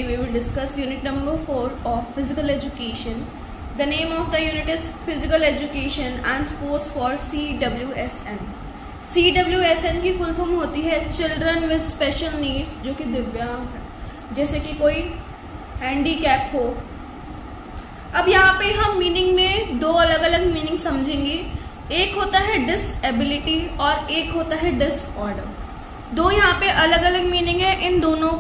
today we will discuss unit number 4 of physical education. The name of the unit is Physical Education and Sports for CWSN. CWSN की full form होती है children with special needs, जो कि दिव्यांग है, जैसे कि कोई हैंडीकैप हो। अब यहाँ पे हम मीनिंग में दो अलग अलग मीनिंग समझेंगे। एक होता है डिसएबिलिटी और एक होता है डिसऑर्डर। दो यहाँ पे अलग अलग मीनिंग है, इन दोनों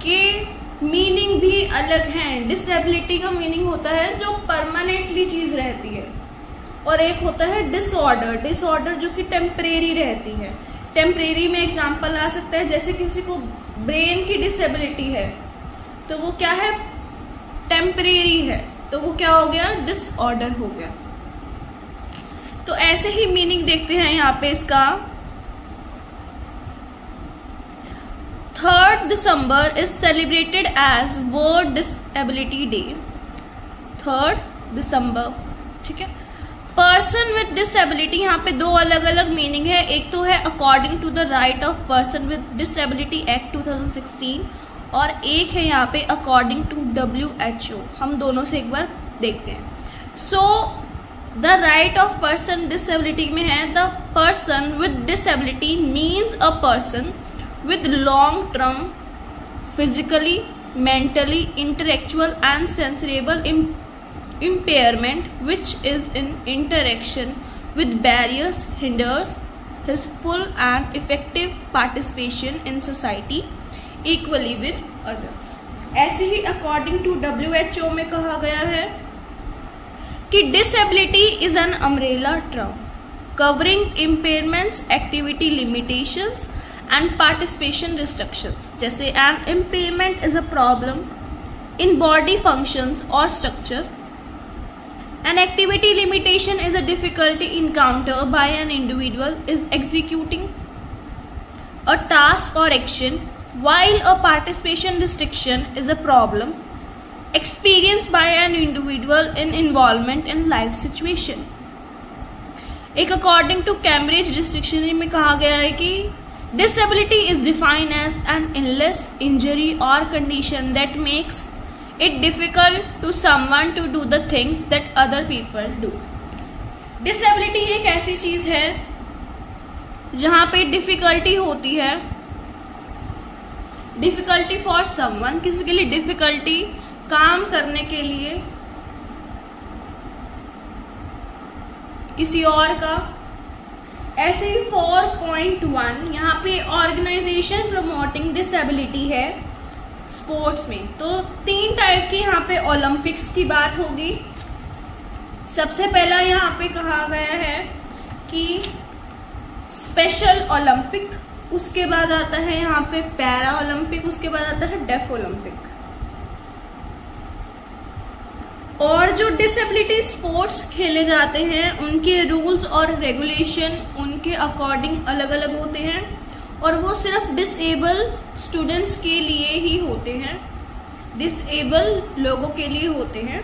के मीनिंग भी अलग हैं। डिसएबिलिटी का मीनिंग होता है जो परमानेंटली चीज रहती है, और एक होता है डिसऑर्डर। डिसऑर्डर जो कि टेम्परेरी रहती है। टेम्परेरी में एग्जांपल आ सकता है, जैसे किसी को ब्रेन की डिसएबिलिटी है तो वो क्या है, टेम्परेरी है, तो वो क्या हो गया, डिसऑर्डर हो गया। तो ऐसे ही मीनिंग देखते हैं यहाँ पे इसका। 3rd December is celebrated as World Disability Day. 3rd December, ठीक है। पर्सन विद डिसेबिलिटी, यहाँ पे दो अलग अलग मीनिंग है। एक तो है according to the right of person with disability act 2016, और एक है यहाँ पे अकॉर्डिंग टू WHO। हम दोनों से एक बार देखते हैं। So the right of person disability में है the person with disability means a person with long-term physically, mentally, intellectual and sensory impairment which is in interaction with barriers hinders his full and effective participation in society equally with others। ऐसे ही according to WHO में कहा गया है कि disability is an umbrella term covering impairments, activity limitations and participation restrictions। जैसे an impairment is a problem in body functions or structure, an activity limitation is a difficulty encountered by an individual is executing a task or action, while a participation restriction is a problem experienced by an individual in involvement in life situation। एक according to Cambridge Dictionary में कहा गया है कि disability is defined as an illness, injury or condition that makes it difficult to someone to do the things that other people do। disability एक ऐसी चीज है जहां पे डिफिकल्टी होती है, डिफिकल्टी फॉर समवन, किसी के लिए डिफिकल्टी काम करने के लिए किसी और का। ऐसे ही 4.1 यहाँ पे ऑर्गेनाइजेशन प्रमोटिंग डिसेबिलिटी है स्पोर्ट्स में। तो 3 टाइप की यहाँ पे ओलंपिक्स की बात होगी। सबसे पहला यहाँ पे कहा गया है कि स्पेशल ओलंपिक, उसके बाद आता है यहाँ पे पैरा ओलंपिक, उसके बाद आता है डेफ ओलंपिक। और जो डिसेबिलिटी स्पोर्ट्स खेले जाते हैं उनके रूल्स और रेगुलेशन उनके अकॉर्डिंग अलग अलग होते हैं, और वो सिर्फ डिसेबल स्टूडेंट्स के लिए ही होते हैं, डिसेबल लोगों के लिए होते हैं।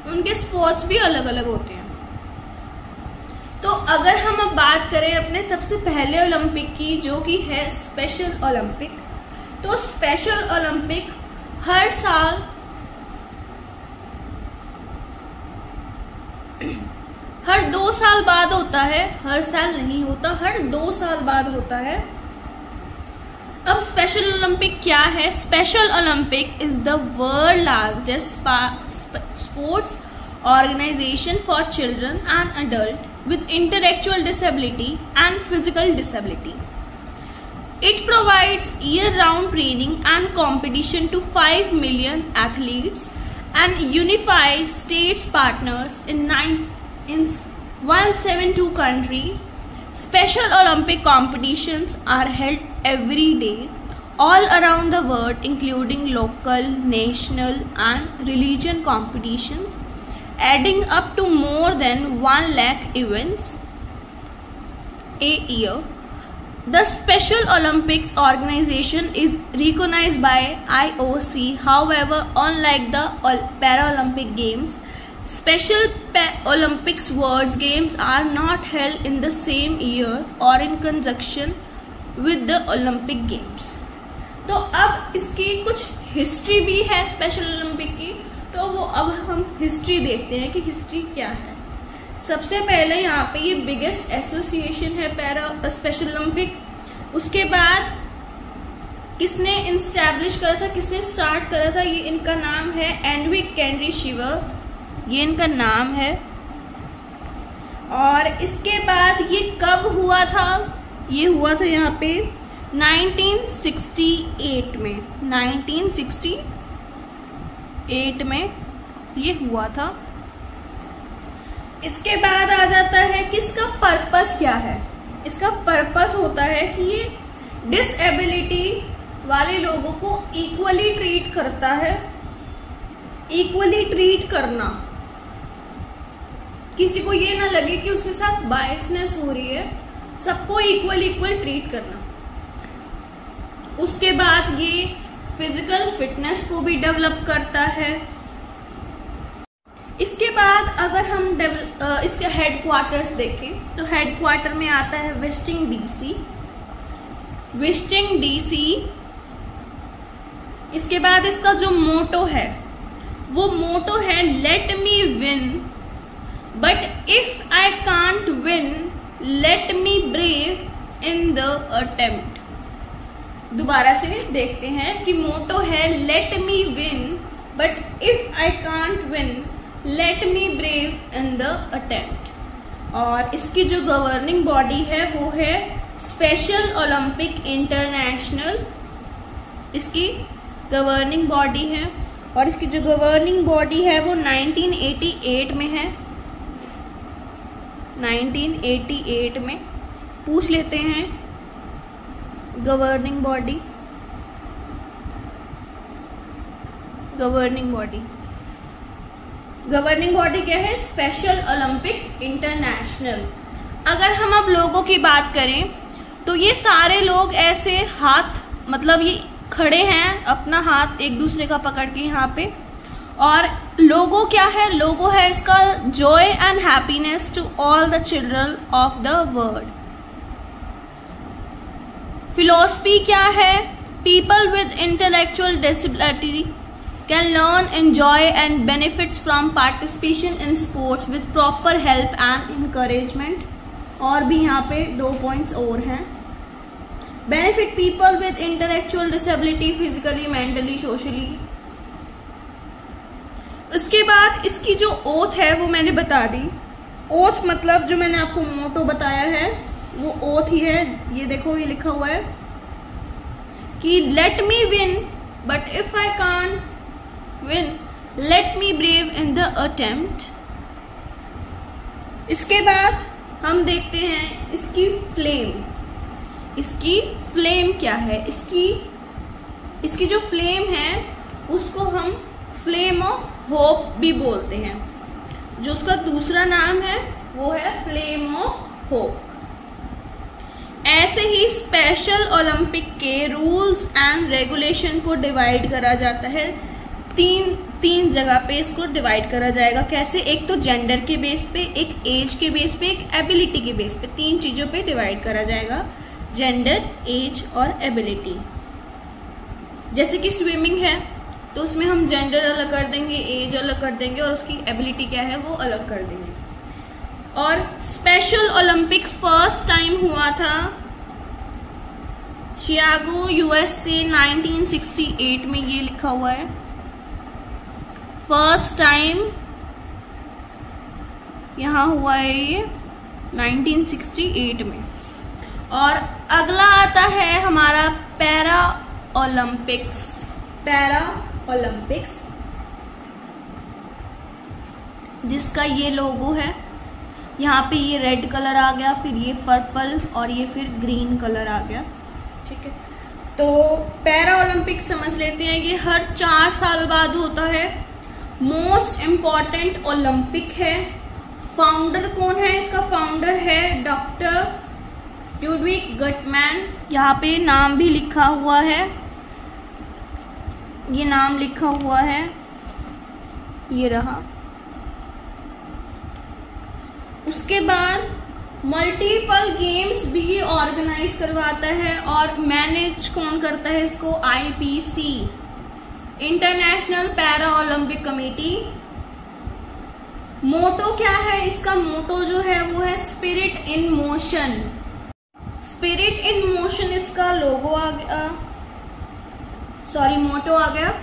उनके स्पोर्ट्स भी अलग अलग होते हैं। तो अगर हम अब बात करें अपने सबसे पहले ओलंपिक की, जो कि है स्पेशल ओलंपिक, तो स्पेशल ओलंपिक हर 2 साल बाद होता है। हर साल नहीं होता, हर 2 साल बाद होता है। अब स्पेशल ओलंपिक क्या है? Special Olympic is the world largest sports organisation for children and adult with intellectual disability and physical disability. It provides year-round training and competition to 5 million athletes and unified states partners in 172 countries. Special Olympic competitions are held every day all around the world, including local, national and religion competitions, adding up to more than 1 lakh events a year. The Special Olympics organization is recognized by IOC. However, unlike the Paralympic Games, Special Olympics World Games are not held in the same year or in conjunction with the Olympic Games. तो अब इसकी कुछ history भी है Special Olympic की, तो वो अब हम हिस्ट्री देखते हैं कि हिस्ट्री क्या है। सबसे पहले यहाँ पे ये बिगेस्ट एसोसिएशन है पैरा स्पेशल ओलंपिक। उसके बाद किसने इंस्टैब्लिश करा था, किसने स्टार्ट करा था, ये इनका नाम है एनविक कैंड्री शिवर, ये इनका नाम है। और इसके बाद ये कब हुआ था, ये हुआ था यहाँ पे 1968 में, 1968 में ये हुआ था। इसके बाद आ जाता है कि इसका पर्पस क्या है। इसका पर्पस होता है कि ये डिसएबिलिटी वाले लोगों को इक्वली ट्रीट करता है। इक्वली ट्रीट करना, किसी को ये ना लगे कि उसके साथ बायसनेस हो रही है, सबको इक्वल ट्रीट करना। उसके बाद ये फिजिकल फिटनेस को भी डेवलप करता है। इसके बाद अगर हम इसके हेडक्वार्टर्स देखें तो हेडक्वार्टर में आता है वेस्टिंग डीसी, वेस्टिंग डीसी। इसके बाद इसका जो मोटो है वो मोटो है let me win but if I can't win let me brave in the attempt. दोबारा से देखते हैं कि मोटो है let me win but if I can't win let me brave in the attempt. और इसकी जो गवर्निंग बॉडी है वो है स्पेशल ओलंपिक इंटरनेशनल, इसकी गवर्निंग बॉडी है। और इसकी जो गवर्निंग बॉडी है वो 1988 में है, 1988 में। पूछ लेते हैं governing body, governing body, governing body क्या है, स्पेशल ओलंपिक इंटरनेशनल। अगर हम अब लोगों की बात करें तो ये सारे लोग ऐसे हाथ, मतलब ये खड़े हैं अपना हाथ एक दूसरे का पकड़ के यहाँ पे। और लोगो क्या है, लोगो है इसका joy and happiness to all the children of the world. Philosophy क्या है, people with intellectual disability can learn, enjoy and benefits from participation in sports with proper help and encouragement। और भी यहाँ पे 2 पॉइंट्स और हैं। benefit people with intellectual disability physically, mentally, socially। उसके बाद इसकी जो ओथ है वो मैंने बता दी। ओथ मतलब जो मैंने आपको मोटो बताया है वो ओथ ही है। ये देखो ये लिखा हुआ है कि let me win but if I can't win let me brave in the attempt। इसके बाद हम देखते हैं इसकी फ्लेम, इसकी फ्लेम क्या है। इसकी जो फ्लेम है उसको हम फ्लेम ऑफ होप भी बोलते हैं। जो उसका दूसरा नाम है वो है फ्लेम ऑफ होप। ऐसे ही स्पेशल ओलंपिक के रूल्स एंड रेगुलेशन को डिवाइड करा जाता है। तीन जगह पे इसको डिवाइड करा जाएगा। कैसे, एक तो जेंडर के बेस पे, एक एज के बेस पे, एक एबिलिटी के बेस पे। 3 चीजों पे डिवाइड करा जाएगा, जेंडर, एज और एबिलिटी। जैसे कि स्विमिंग है तो उसमें हम जेंडर अलग कर देंगे, एज अलग कर देंगे और उसकी एबिलिटी क्या है वो अलग कर देंगे। और स्पेशल ओलंपिक फर्स्ट टाइम हुआ था शिकागो यूएसए 1968 में, ये लिखा हुआ है फर्स्ट टाइम यहां हुआ है ये 1968 में। और अगला आता है हमारा पैरा ओलंपिक्स। पैरा ओलंपिक्स जिसका ये लोगो है, यहाँ पे ये रेड कलर आ गया, फिर ये पर्पल और ये फिर ग्रीन कलर आ गया। ठीक है, तो पैरा ओलंपिक समझ लेते हैं कि हर 4 साल बाद होता है। मोस्ट इम्पॉर्टेंट ओलंपिक है। फाउंडर कौन है इसका, फाउंडर है डॉक्टर ल्यूडविग गटमैन। यहाँ पे नाम भी लिखा हुआ है, ये नाम लिखा हुआ है, ये रहा। उसके बाद मल्टीपल गेम्स भी ऑर्गेनाइज करवाता है और मैनेज कौन करता है इसको, IPC, international Paralympic committee. Motto क्या है इसका? मोटो जो है वो है spirit in motion. Spirit in motion इसका लोगो आ गया, सॉरी मोटो आ गया।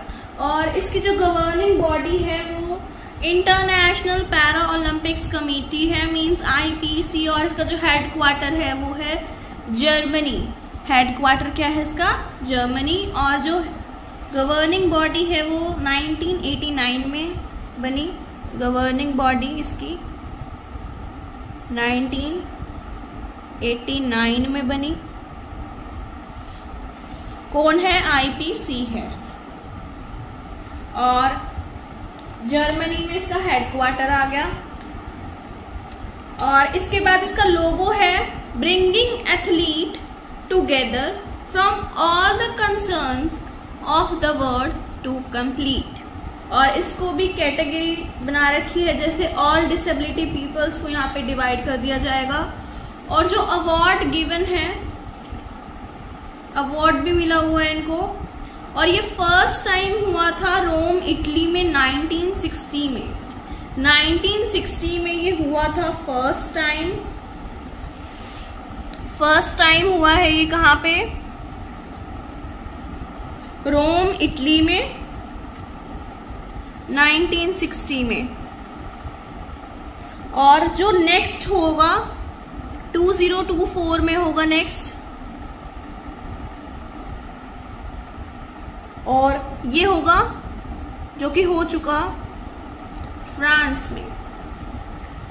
और इसकी जो गवर्निंग बॉडी है वो इंटरनेशनल पैरा ओलंपिक्स कमेटी है, मींस IPC। और इसका जो हेडक्वार्टर है वो है जर्मनी। हेडक्वार्टर क्या है इसका? जर्मनी। और जो गवर्निंग बॉडी है वो 1989 में बनी। गवर्निंग बॉडी इसकी 1989 में बनी। कौन है? IPC है। और जर्मनी में इसका हेडक्वार्टर आ गया। और इसके बाद इसका लोगो है bringing athlete together from all the concerns of the world to complete. और इसको भी कैटेगरी बना रखी है, जैसे ऑल डिसेबिलिटी पीपल्स को यहाँ पे डिवाइड कर दिया जाएगा। और जो अवार्ड गिवन है, अवार्ड भी मिला हुआ है इनको। और ये फर्स्ट टाइम हुआ था रोम इटली में 1960 में। 1960 में ये हुआ था फर्स्ट टाइम हुआ है ये कहाँ पे? रोम इटली में 1960 में। और जो नेक्स्ट होगा 2024 में होगा नेक्स्ट। और ये होगा जो कि हो चुका फ्रांस में।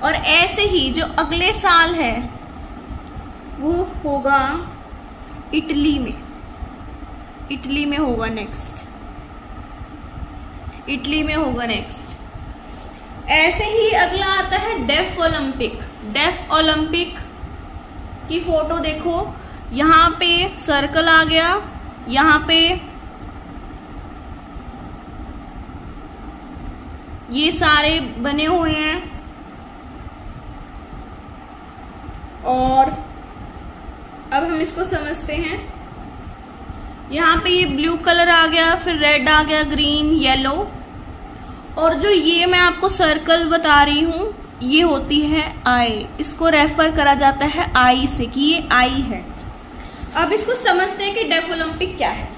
और ऐसे ही जो अगले साल है वो होगा इटली में। इटली में होगा नेक्स्ट। इटली में होगा नेक्स्ट। ऐसे ही अगला आता है डेफ ओलंपिक। डेफ ओलंपिक की फोटो देखो, यहां पे सर्कल आ गया, यहां पे ये सारे बने हुए हैं। और अब हम इसको समझते हैं। यहाँ पे ये ब्लू कलर आ गया, फिर रेड आ गया, ग्रीन, येलो। और जो ये मैं आपको सर्कल बता रही हूं ये होती है आई। इसको रेफर करा जाता है आई से कि ये आई है। अब इसको समझते हैं कि डेफ ओलंपिक क्या है।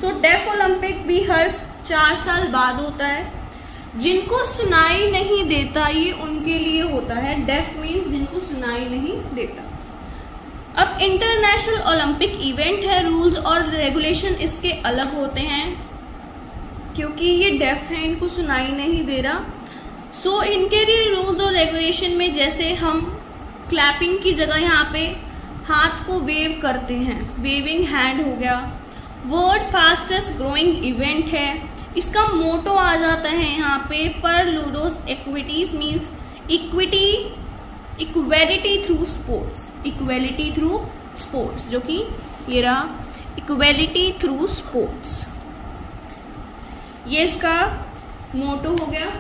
सो डेफ ओलंपिक भी हर 4 साल बाद होता है। जिनको सुनाई नहीं देता ये उनके लिए होता है। डेफ मीन्स जिनको सुनाई नहीं देता। अब इंटरनेशनल ओलंपिक इवेंट है, रूल्स और रेगुलेशन इसके अलग होते हैं क्योंकि ये डेफ है, इनको सुनाई नहीं दे रहा। सो इनके लिए रूल्स और रेगुलेशन में जैसे हम क्लैपिंग की जगह यहाँ पे हाथ को वेव करते हैं, वेविंग हैंड हो गया। वर्ल्ड फास्टेस्ट ग्रोइंग इवेंट है। इसका मोटो आ जाता है यहाँ पे पर लूडोस equities means equality through sports. Equality through sports जो कि ये रहा इक्वेलिटी थ्रू स्पोर्ट्स, ये इसका मोटो हो गया।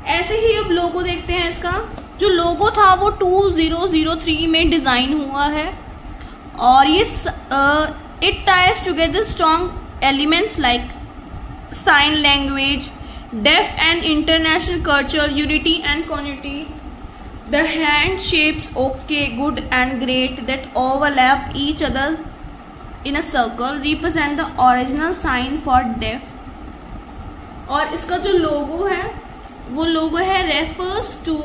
ऐसे ही अब लोगो देखते हैं। इसका जो लोगो था वो 2003 में डिजाइन हुआ है। और ये it ties together strong elements like sign language, deaf and international cultural unity and continuity. The hand shapes okay, good and great that overlap each other in a circle represent the original sign for deaf. और इसका जो लोगो है वो लोगो है refers to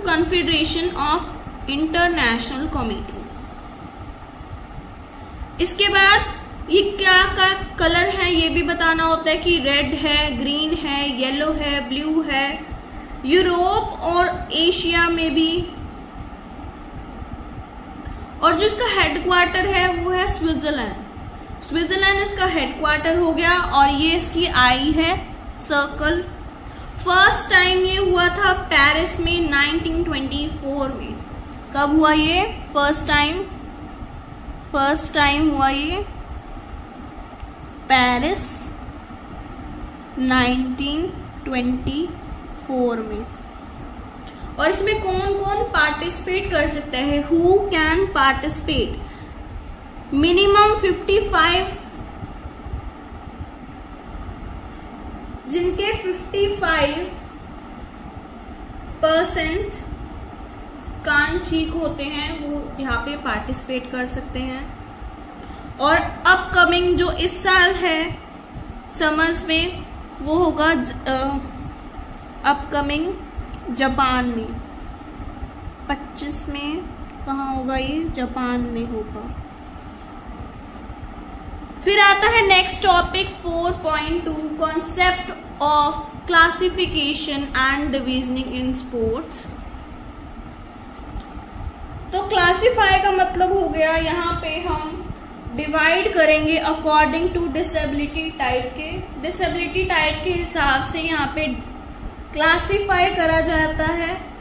Confederation of International Committee। इसके बाद ये क्या का कलर है ये भी बताना होता है कि रेड है, ग्रीन है, येलो है, ब्लू है। यूरोप और एशिया में भी। और जो इसका हेडक्वार्टर है वो है स्विट्जरलैंड। स्विट्जरलैंड इसका हेडक्वार्टर हो गया। और ये इसकी आई है सर्कल। फर्स्ट टाइम ये हुआ था पेरिस में 1924 में। कब हुआ ये? फर्स्ट टाइम हुआ ये पेरिस 1924 में। और इसमें कौन कौन पार्टिसिपेट कर सकता है? Who can participate? मिनिमम 55, जिनके 55% कान ठीक होते हैं वो यहाँ पे पार्टिसिपेट कर सकते हैं। और अपकमिंग जो इस साल है समर्स में वो होगा अपकमिंग जापान में, 25 में कहाँ होगा ये, जापान में होगा। फिर आता है next topic 4.2 concept of classification and डिविजनिंग in sports. तो क्लासिफाई का मतलब हो गया यहाँ पे हम डिवाइड करेंगे अकॉर्डिंग टू डिसेबिलिटी टाइप के, डिसेबिलिटी टाइप के हिसाब से यहाँ पे क्लासिफाई करा जाता है।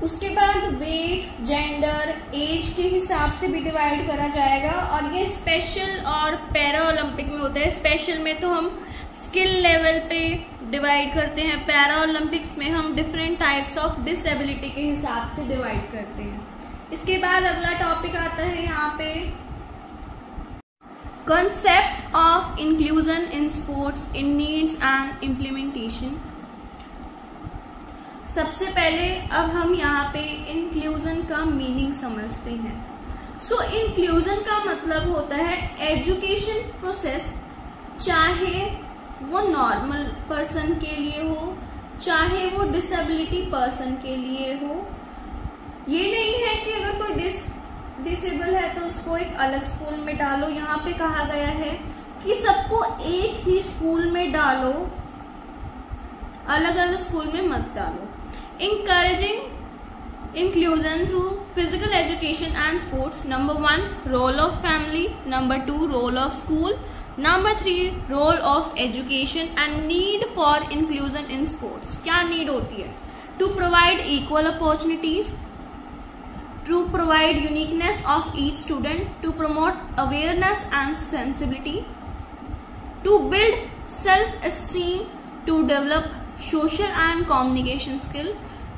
उसके बाद वेट, जेंडर, एज के हिसाब से भी डिवाइड करा जाएगा। और ये स्पेशल और पैरा ओलंपिक में होता है। स्पेशल में तो हम स्किल लेवल पे डिवाइड करते हैं, पैरा ओलंपिक्स में हम डिफरेंट टाइप्स ऑफ डिसेबिलिटी के हिसाब से डिवाइड करते हैं। इसके बाद अगला टॉपिक आता है यहाँ पे concept of inclusion in sports in needs and implementation। सबसे पहले अब हम यहाँ पे इंक्लूजन का मीनिंग समझते हैं। सो इंक्लूजन का मतलब होता है एजुकेशन प्रोसेस, चाहे वो नॉर्मल पर्सन के लिए हो चाहे वो डिसेबिलिटी पर्सन के लिए हो। ये नहीं है कि अगर कोई डिसेबल है तो उसको एक अलग स्कूल में डालो। यहाँ पे कहा गया है कि सबको एक ही स्कूल में डालो, अलग अलग स्कूल में मत डालो। Encouraging inclusion through physical education and sports. Number 1, role of family. Number 2, role of school. Number 3, role of education and need for inclusion in sports. क्या need होती है? To provide equal opportunities, to provide uniqueness of each student, to promote awareness and sensibility, to build self-esteem, to develop social and communication skill,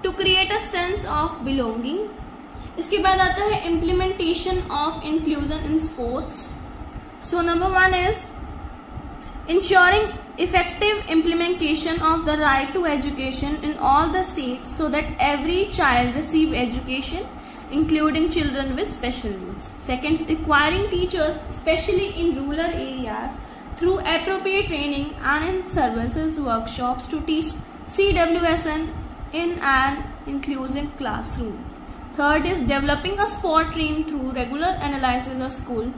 to create a sense of belonging. इसके बाद आता है implementation of inclusion in sports. So number 1 is ensuring effective implementation of the right to education in all the states so that every child receive education, including children with special needs. Second, requiring teachers, especially in rural areas, through appropriate training and in services workshops to teach CWSN in an inclusive classroom. Third is developing a sport team through regular analysis of school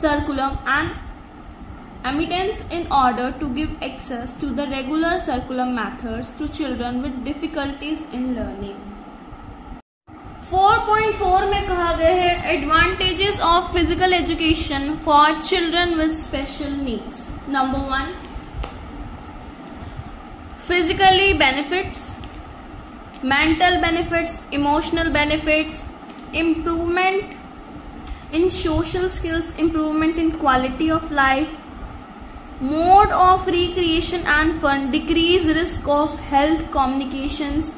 curriculum and admittance in order to give access to the regular curriculum methods to children with difficulties in learning. 4.4 में कहा गया है advantages of physical education for children with special needs. Number 1, physically benefits, mental benefits, emotional benefits, improvement in social skills, improvement in quality of life, mode of recreation and fun, decrease risk of health complications,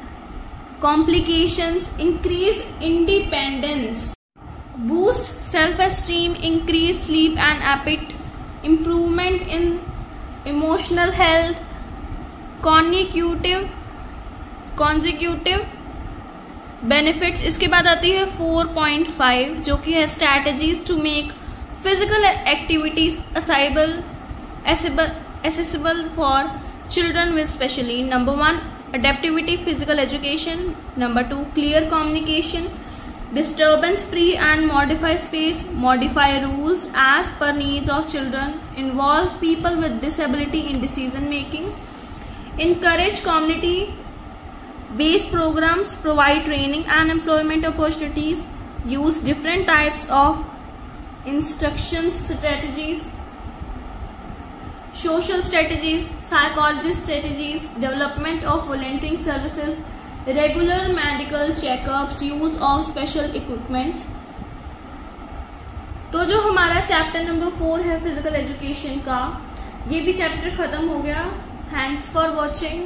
increase independence, boost self-esteem, increase sleep and appetite, improvement in emotional health, consecutive benefits. इसके बाद आती है 4.5 जो कि है strategies to make physical activities accessible for children with special need. Number 1, adaptivity physical education. Number 2, clear communication, disturbance free and modify space, modify rules as per needs of children, involve people with disability in decision making, encourage community based programs, provide training and employment opportunities, use different types of instruction strategies, social strategies, psychologist strategies, development of volunteering services, regular medical checkups, use of special equipments। तो जो हमारा chapter number 4 है physical education का, ये भी chapter खत्म हो गया। Thanks for watching.